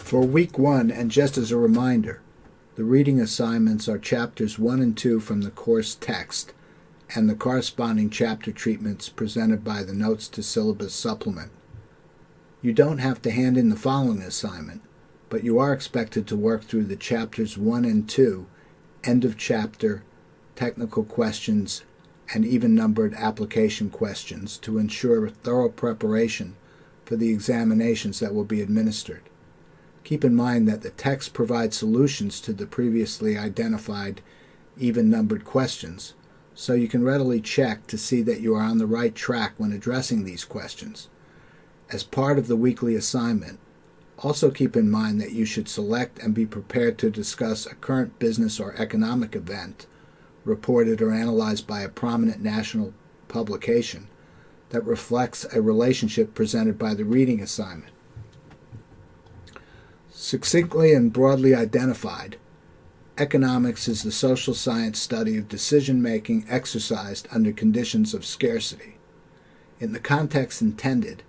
For week 1, and just as a reminder, the reading assignments are chapters 1 and 2 from the course text and the corresponding chapter treatments presented by the Notes to Syllabus Supplement. You don't have to hand in the following assignment, but you are expected to work through the chapters 1 and 2, end of chapter, technical questions, and even-numbered application questions to ensure thorough preparation for the examinations that will be administered. Keep in mind that the text provides solutions to the previously identified even-numbered questions, so you can readily check to see that you are on the right track when addressing these questions. As part of the weekly assignment, also keep in mind that you should select and be prepared to discuss a current business or economic event reported or analyzed by a prominent national publication that reflects a relationship presented by the reading assignment. Succinctly and broadly identified, economics is the social science study of decision-making exercised under conditions of scarcity. In the context intended,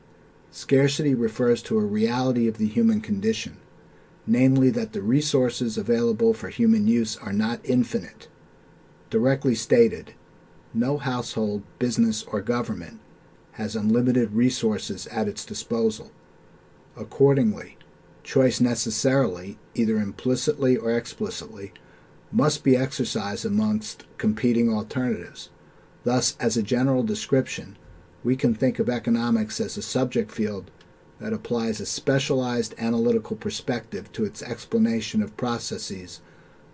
scarcity refers to a reality of the human condition, namely that the resources available for human use are not infinite. Directly stated, no household, business, or government has unlimited resources at its disposal. Accordingly, choice necessarily, either implicitly or explicitly, must be exercised amongst competing alternatives. Thus, as a general description, we can think of economics as a subject field that applies a specialized analytical perspective to its explanation of processes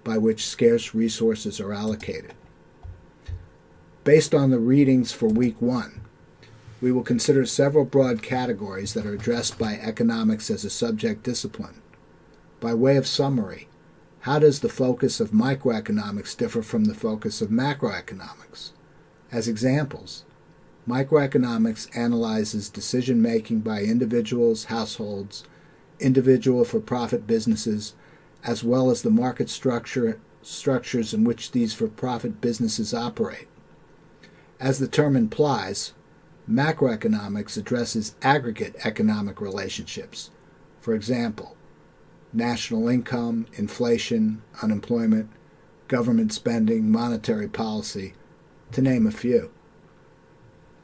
by which scarce resources are allocated. Based on the readings for week 1, we will consider several broad categories that are addressed by economics as a subject discipline. By way of summary, how does the focus of microeconomics differ from the focus of macroeconomics? As examples, microeconomics analyzes decision-making by individuals, households, individual for-profit businesses, as well as the market structures in which these for-profit businesses operate. As the term implies, macroeconomics addresses aggregate economic relationships. For example, national income, inflation, unemployment, government spending, monetary policy, to name a few.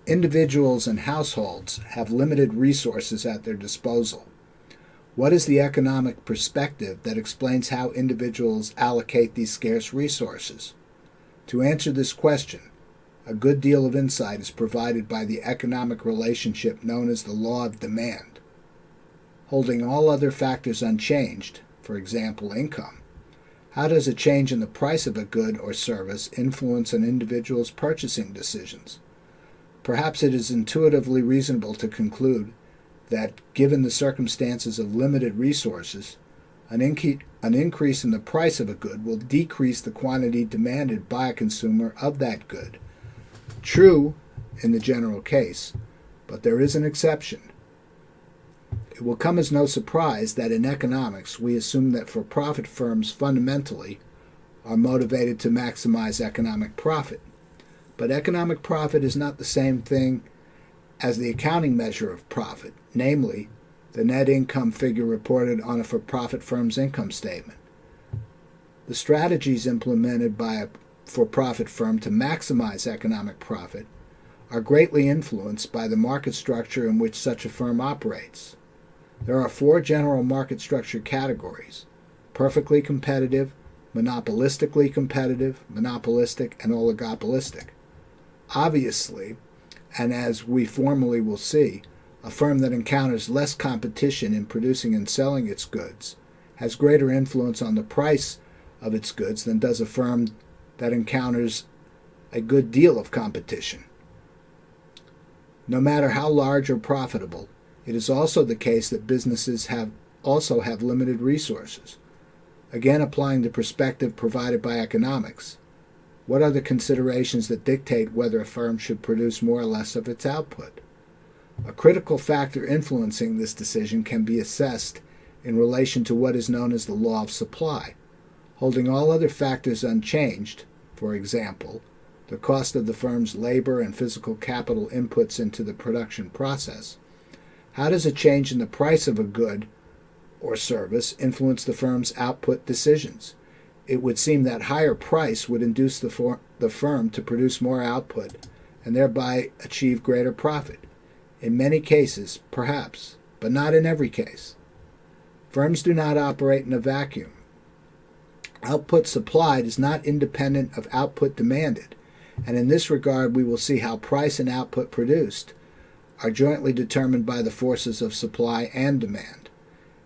Individuals and households have limited resources at their disposal. What is the economic perspective that explains how individuals allocate these scarce resources? To answer this question, a good deal of insight is provided by the economic relationship known as the law of demand. Holding all other factors unchanged, for example income, how does a change in the price of a good or service influence an individual's purchasing decisions? Perhaps it is intuitively reasonable to conclude that, given the circumstances of limited resources, an increase in the price of a good will decrease the quantity demanded by a consumer of that good. True in the general case, but there is an exception. It will come as no surprise that in economics we assume that for-profit firms fundamentally are motivated to maximize economic profit. But economic profit is not the same thing as the accounting measure of profit, namely, the net income figure reported on a for-profit firm's income statement. The strategies implemented by a for-profit firm to maximize economic profit are greatly influenced by the market structure in which such a firm operates. There are 4 general market structure categories: perfectly competitive, monopolistically competitive, monopolistic, and oligopolistic. Obviously, and as we formally will see, a firm that encounters less competition in producing and selling its goods has greater influence on the price of its goods than does a firm that encounters a good deal of competition. No matter how large or profitable, it is also the case that businesses have limited resources. Again, applying the perspective provided by economics, what are the considerations that dictate whether a firm should produce more or less of its output? A critical factor influencing this decision can be assessed in relation to what is known as the law of supply. Holding all other factors unchanged, for example, the cost of the firm's labor and physical capital inputs into the production process, how does a change in the price of a good or service influence the firm's output decisions. It would seem that higher price would induce the firm to produce more output and thereby achieve greater profit. In many cases, perhaps, but not in every case. Firms do not operate in a vacuum. Output supplied is not independent of output demanded, and in this regard we will see how price and output produced are jointly determined by the forces of supply and demand.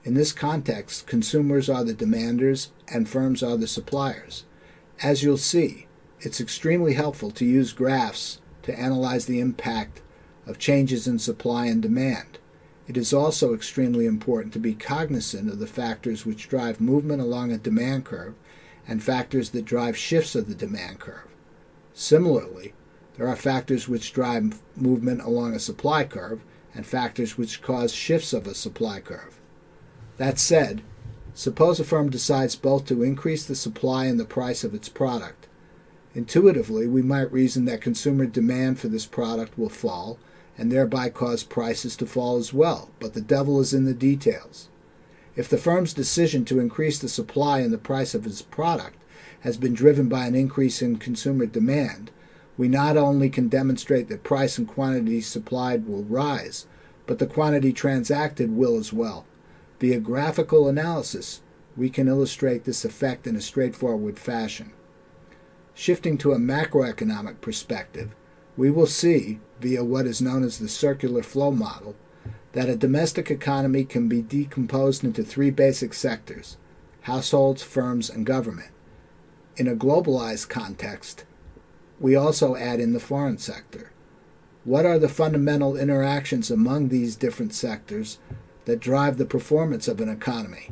In this context, consumers are the demanders and firms are the suppliers. As you'll see, it's extremely helpful to use graphs to analyze the impact of changes in supply and demand. It is also extremely important to be cognizant of the factors which drive movement along a demand curve and factors that drive shifts of the demand curve. Similarly, there are factors which drive movement along a supply curve and factors which cause shifts of a supply curve. That said, suppose a firm decides both to increase the supply and the price of its product. Intuitively, we might reason that consumer demand for this product will fall and thereby cause prices to fall as well, but the devil is in the details. If the firm's decision to increase the supply and the price of its product has been driven by an increase in consumer demand, we not only can demonstrate that price and quantity supplied will rise, but the quantity transacted will as well. Via graphical analysis, we can illustrate this effect in a straightforward fashion. Shifting to a macroeconomic perspective, we will see, via what is known as the circular flow model, that a domestic economy can be decomposed into three basic sectors: households, firms, and government. In a globalized context, we also add in the foreign sector. What are the fundamental interactions among these different sectors that drive the performance of an economy?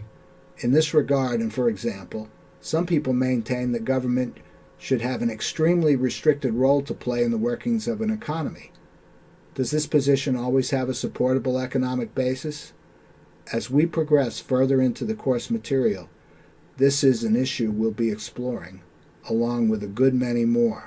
In this regard, and for example, some people maintain that government should have an extremely restricted role to play in the workings of an economy. Does this position always have a supportable economic basis? As we progress further into the course material, this is an issue we'll be exploring, along with a good many more.